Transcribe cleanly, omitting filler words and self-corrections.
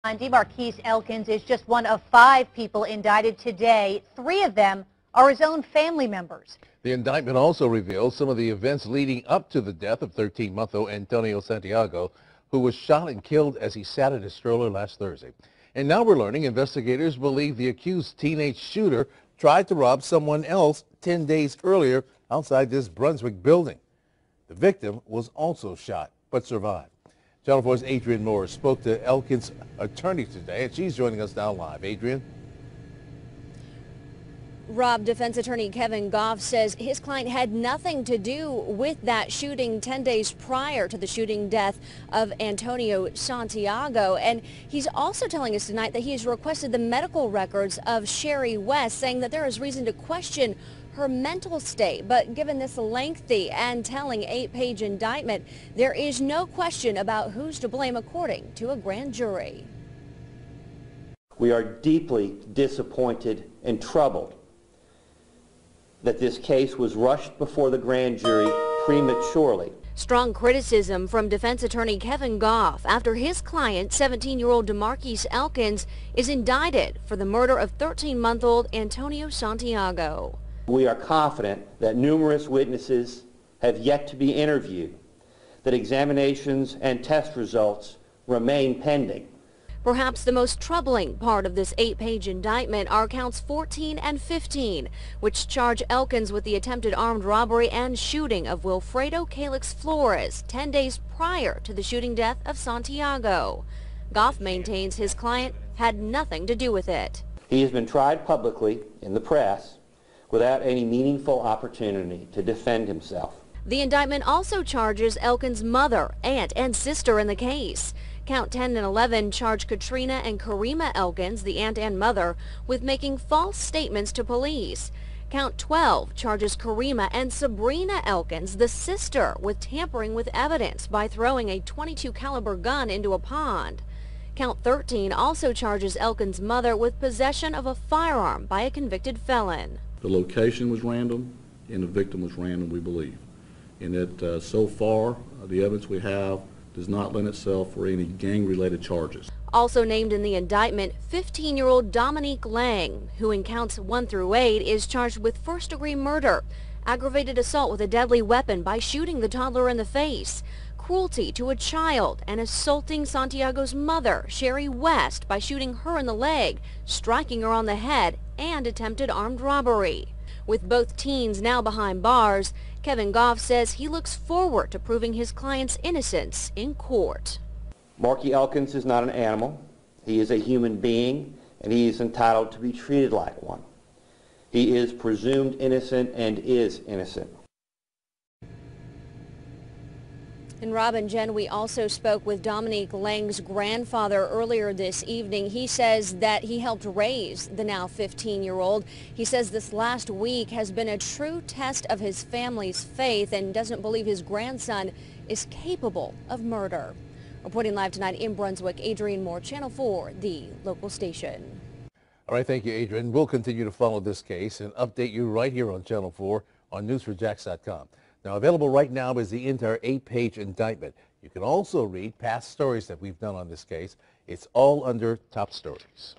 De'Marquise Elkins is just one of 5 people indicted today. 3 of them are his own family members. The indictment also reveals some of the events leading up to the death of 13-month-old Antonio Santiago, who was shot and killed as he sat in his stroller last Thursday. And now we're learning investigators believe the accused teenage shooter tried to rob someone else 10 days earlier outside this Brunswick building. The victim was also shot but survived. Channel 4's Adrian Moore spoke to Elkins' attorney today, and she's joining us now live. Adrian? Rob, defense attorney Kevin Goff says his client had nothing to do with that shooting 10 days prior to the shooting death of Antonio Santiago. And he's also telling us tonight that he has requested the medical records of Sherry West, saying that there is reason to question her mental state. But given this lengthy and telling 8-page indictment, there is no question about who's to blame according to a grand jury. We are deeply disappointed and troubled that this case was rushed before the grand jury prematurely. Strong criticism from defense attorney Kevin Goff after his client, 17-year-old De'Marquise Elkins, is indicted for the murder of 13-month-old Antonio Santiago. We are confident that numerous witnesses have yet to be interviewed, that examinations and test results remain pending. Perhaps the most troubling part of this 8-page indictment are counts 14 and 15, which charge Elkins with the attempted armed robbery and shooting of Wilfredo Calix Flores 10 days prior to the shooting death of Santiago. Goff maintains his client had nothing to do with it. He has been tried publicly in the press without any meaningful opportunity to defend himself. The indictment also charges Elkins' mother, aunt, and sister in the case. Count 10 and 11 charge Katrina and Karimah Elkins, the aunt and mother, with making false statements to police. Count 12 charges Karimah and Sabrina Elkins, the sister, with tampering with evidence by throwing a .22 caliber gun into a pond. Count 13 also charges Elkins' mother with possession of a firearm by a convicted felon. The location was random and the victim was random, we believe. And that so far, the evidence we have does not lend itself for any gang-related charges. Also named in the indictment, 15-year-old Dominique Lang, who in counts 1 through 8 is charged with first-degree murder, aggravated assault with a deadly weapon by shooting the toddler in the face, cruelty to a child, and assaulting Santiago's mother, Sherry West, by shooting her in the leg, striking her on the head, and attempted armed robbery. With both teens now behind bars, Kevin Goff says he looks forward to proving his client's innocence in court. Marky Elkins is not an animal. He is a human being, and he is entitled to be treated like one. He is presumed innocent and is innocent. And Rob and Jen, we also spoke with Dominique Lang's grandfather earlier this evening. He says that he helped raise the now 15-year-old. He says this last week has been a true test of his family's faith and doesn't believe his grandson is capable of murder. Reporting live tonight in Brunswick, Adrian Moore, Channel 4, the local station. All right, thank you, Adrian. We'll continue to follow this case and update you right here on Channel 4 on news4jax.com. Now, available right now is the entire 8-page indictment. You can also read past stories that we've done on this case. It's all under Top Stories.